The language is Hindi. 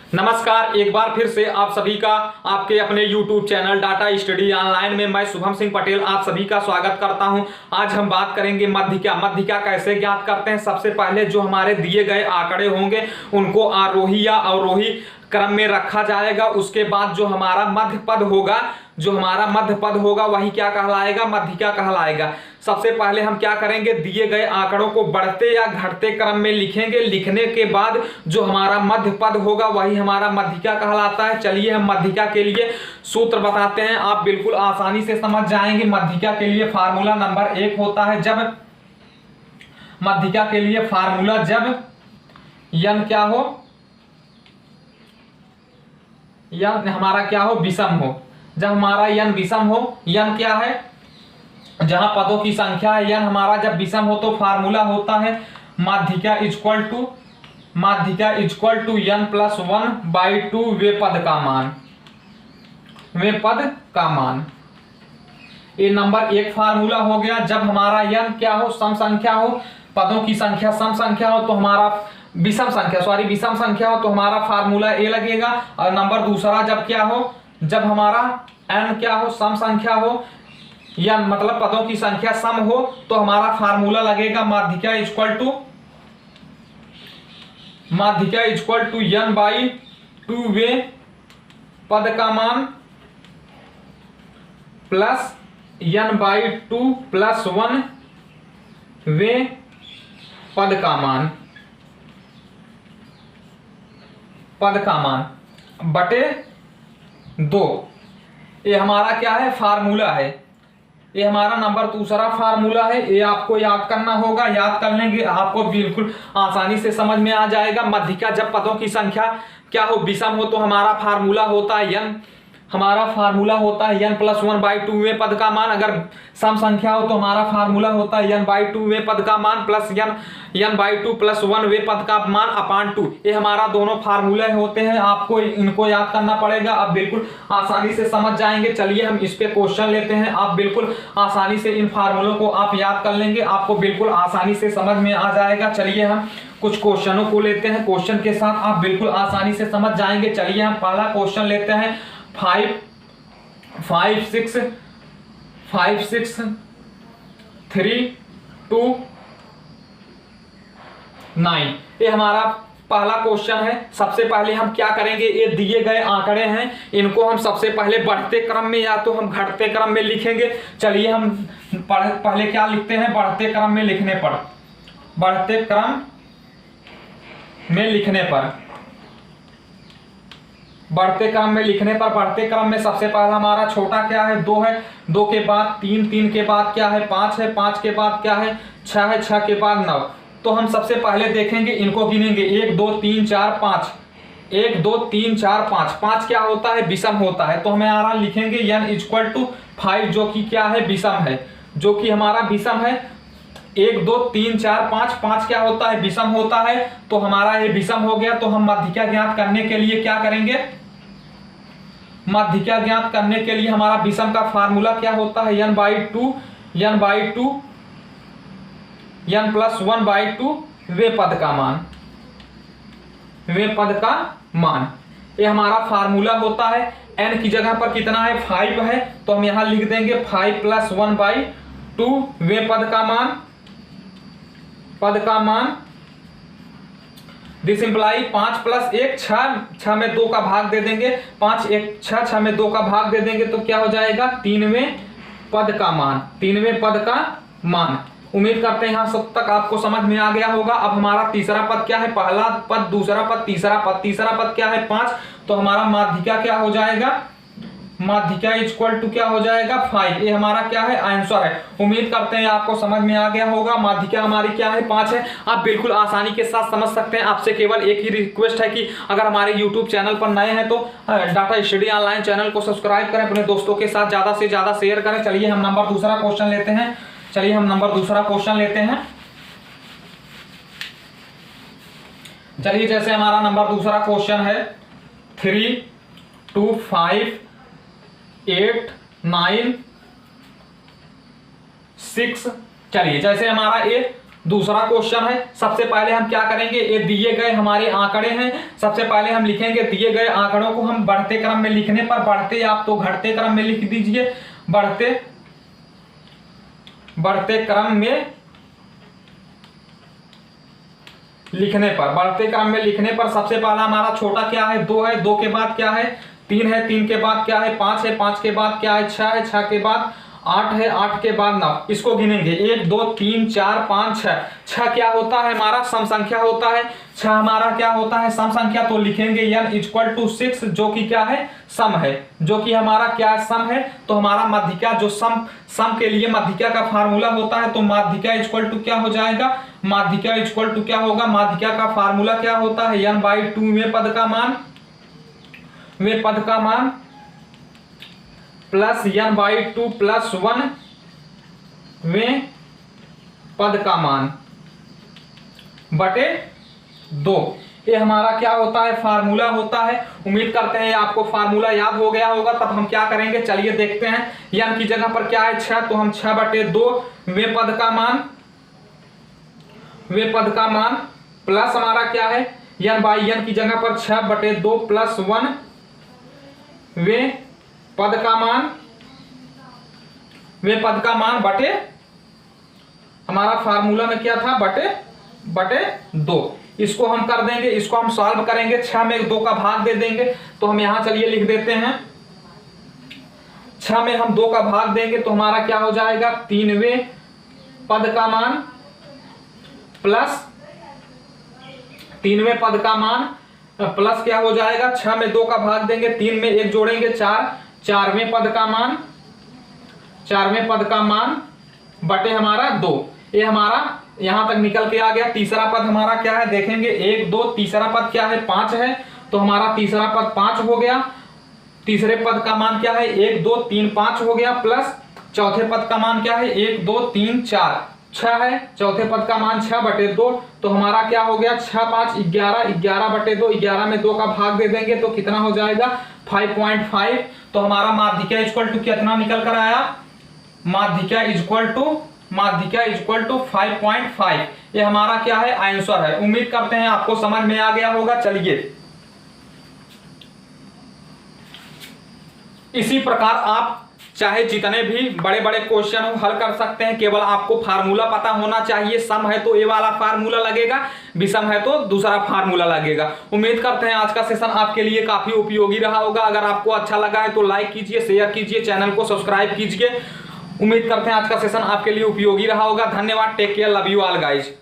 नमस्कार, एक बार फिर से आप सभी का आपके अपने YouTube channel data study online में मैं शुभम सिंह पटेल आप सभी का स्वागत करता हूं। आज हम बात करेंगे मध्यिका कैसे ज्ञात करते हैं। सबसे पहले जो हमारे दिए गए आंकड़े होंगे उनको आरोही या अवरोही क्रम में रखा जाएगा। उसके बाद जो हमारा मध्य पद होगा वही क्या कहलाएगा, मध्यिका कहलाएगा। सबसे पहले हम क्या करेंगे, दिए गए आंकड़ों को बढ़ते या घटते क्रम में लिखेंगे। लिखने के बाद जो हमारा मध्य पद होगा वही हमारा मध्यिका कहलाता है। चलिए हम मध्यिका के लिए सूत्र बताते हैं, आप बिल्कुल आसानी से समझ जाएंगे। मध्यिका के लिए फार्मूला नंबर 1 होता है, जब मध्यिका के लिए फार्मूला जब यन क्या हो, यन हमारा क्या हो, विषम हो। जब हमारा यन विषम हो, यन क्या है, जहां पदों की संख्या है, यन हमारा जब विषम हो तो फार्मूला होता है माध्यिका इक्वल टू यन प्लस 1/2 वे पद का मान। ये नंबर 1 फार्मूला हो गया। जब हमारा यन क्या हो, सम संख्या हो, पदों की संख्या सम संख्या हो तो हमारा विषम संख्या हो तो हमारा फार्मूला ए लगेगा। और नंबर दूसरा जब क्या हो, जब हमारा n क्या हो, सम संख्या हो या मतलब पदों की संख्या सम हो तो हमारा फार्मूला लगेगा माध्यिका इक्वल टू n/2 वे पद का मान प्लस n/2 + 1 वे पद का मान बटे 2। ये हमारा क्या है, फार्मूला है। ये हमारा नंबर दूसरा फार्मूला है। ये आपको याद करना होगा, याद कर लेंगे आपको बिल्कुल आसानी से समझ में आ जाएगा। मध्यिका जब पदों की संख्या क्या हो, विषम हो तो हमारा फार्मूला होता है n प्लस 1/2 वे पद का मान। अगर सम संख्या हो तो हमारा फार्मूला होता है n/2 वे पद का मान प्लस n/2 + 1 वे पद का मान अपान 2। ये हमारा दोनों फार्मूले होते हैं, आपको इनको याद करना पड़ेगा। आप बिल्कुल आसानी से समझ जाएंगे। चलिए हम इस पे क्वेश्चन लेते हैं। आप बिल्कुल आसानी से इन फार्मूलों को आप याद कर लेंगे, आपको बिल्कुल आसानी से समझ में आ जाएगा। चलिए हम कुछ क्वेश्चनों को लेते हैं, क्वेश्चन के साथ आप बिल्कुल आसानी से समझ जाएंगे। चलिए हम पहला क्वेश्चन लेते हैं। 5 6 3 2 9 ये हमारा पहला क्वेश्चन है। सबसे पहले हम क्या करेंगे, ये दिए गए आंकड़े हैं, इनको हम सबसे पहले बढ़ते क्रम में या तो हम घटते क्रम में लिखेंगे। चलिए हम पहले क्या लिखते हैं, बढ़ते क्रम में लिखने पर बढ़ते क्रम में सबसे पहला हमारा छोटा क्या है, 2 है। 2 के बाद 3, 3 के बाद क्या है, 5 है। 5 के बाद क्या है, 6 है। 6 के बाद 9। तो हम सबसे पहले देखेंगे, इनको गिनेंगे 1 2 3 4 5। 1 2 3 4 5। 5 क्या होता है, विषम होता है। तो हमें आरा लिखेंगे n = 5 जो कि क्या है, विषम है, जो कि हमारा विषम है। 1 2 3 4 5। 5 क्या होता है, विषम होता है। तो हमारा ये विषम हो गया। तो हम मध्यिका ज्ञात करने के लिए क्या करेंगे, मध्यिका ज्ञात करने के लिए हमारा विषम का फार्मूला क्या होता है, n/2 n प्लस 1/2 वे पद का मान। ये हमारा फार्मूला होता है। n की जगह पर कितना है, 5 है, तो हम यहां लिख देंगे 5 + 1/2 वे पद का मान। दिस इंप्लाई 5 + 1 6, 6 में 2 का भाग दे देंगे। 5 1 6, 6 में 2 का भाग दे देंगे तो क्या हो जाएगा, 3वें पद का मान। उम्मीद करते हैं यहां सब तक आपको समझ में आ गया होगा। अब हमारा तीसरा पद क्या है, पहला पद, दूसरा पद, तीसरा पद क्या है, 5। तो हमारा माध्यिका क्या हो जाएगा, माध्यिका इक्वल टू क्या हो जाएगा, 5। ये हमारा क्या है, आंसर है। उम्मीद करते हैं आपको समझ में आ गया होगा। माध्यिका हमारी क्या है, 5 है। आप बिल्कुल आसानी के साथ समझ सकते हैं। आपसे केवल एक ही रिक्वेस्ट है कि अगर हमारे YouTube चैनल पर नए हैं तो डाटा स्टडी ऑनलाइन चैनल को सब्सक्राइब करें, अपने दोस्तों के साथ ज्यादा से ज्यादा शेयर करें। चलिए हम नंबर दूसरा क्वेश्चन लेते हैं। चलिए जैसे हमारा नंबर दूसरा क्वेश्चन है 3 2 5 8 9 6। चलिए जैसे हमारा ये दूसरा क्वेश्चन है। सबसे पहले हम क्या करेंगे, ये दिए गए हमारे आंकड़े हैं, सबसे पहले हम लिखेंगे दिए गए आंकड़ों को हम बढ़ते क्रम में लिखने पर, बढ़ते आप तो घटते क्रम में लिख दीजिए, बढ़ते क्रम में लिखने पर, बढ़ते क्रम में लिखने पर सबसे पहला हमारा छोटा क्या है, 2 है, 2 के बाद क्या है 3 है, 3 के बाद क्या है 5 है, 5 के बाद क्या है 6 है, 6 के बाद 8 है, 8 के बाद 9। इसको गिनेंगे 1 2 3 4 5 6। 6 क्या होता है हमारा सम संख्या होता है, 6 हमारा क्या होता है सम संख्या, तो लिखेंगे n = 6 जो कि क्या है सम है, जो कि हमारा क्या सम है। तो हमारा माध्यिका जो सम के लिए माध्यिका का फार्मूला होता है, तो माध्यिका = क्या हो जाएगा, माध्यिका = क्या होगा, माध्यिका का फार्मूला क्या होता है n/2 में पद का मान, वे पद का मान प्लस n/2 प्लस 1 वे पद का मान बटे 2। ये हमारा क्या होता है फार्मूला होता है। उम्मीद करते हैं आपको फार्मूला याद हो गया होगा। तब हम क्या करेंगे चलिए देखते हैं। n की जगह पर क्या है 6, तो हम 6/2 वे पद का मान, वे पद का मान प्लस हमारा क्या है n/n की जगह पर 6/2 प्लस 1 वे पद का मान, वे पद का मान बटे हमारा फार्मूला में क्या था बटे 2। इसको हम कर देंगे, इसको हम सॉल्व करेंगे, 6 में 2 का भाग दे देंगे। तो हम यहां चलिए लिख देते हैं 6 में हम 2 का भाग देंगे तो हमारा क्या हो जाएगा 3वें पद का मान प्लस 3वें पद का मान प्लस क्या हो जाएगा 6 में 2 का भाग देंगे, 3 में 1 जोड़ेंगे 4, 4वें पद का मान, 4वें पद का मान बटे हमारा 2। ये हमारा यहां तक निकल के आ गया। तीसरा पद हमारा क्या है देखेंगे 1 2, तीसरा पद क्या है 5 है, तो हमारा तीसरा पद 5 हो गया। तीसरे पद का मान क्या है 1 2 3 5 हो गया, प्लस चौथे पद का मान क्या है 1 2 3 4 6 है, चौथे पद का मान 6/2। तो हमारा क्या हो गया 6 5 11, 11/2, 11 में 2 का भाग दे देंगे तो कितना हो जाएगा 5.5। तो हमारा माध्यिका = कितना निकल कर आया, माध्यिका = 5.5। ये हमारा क्या है आंसर है। उम्मीद करते हैं आपको समझ में आ गया होगा। चलिए इसी प्रकार आप चाहे जितने भी बड़े बड़े क्वेश्चन हो हल कर सकते हैं, केवल आपको फार्मूला पता होना चाहिए। सम है तो ये वाला फार्मूला लगेगा, विषम है तो दूसरा फार्मूला लगेगा। उम्मीद करते हैं आज का सेशन आपके लिए काफी उपयोगी रहा होगा। अगर आपको अच्छा लगा है तो लाइक कीजिए, शेयर कीजिए, चैनल को सब्सक्राइब कीजिए। उम्मीद करते हैं आज का सेशन आपके लिए उपयोगी रहा होगा। धन्यवाद, take care, love you all guys.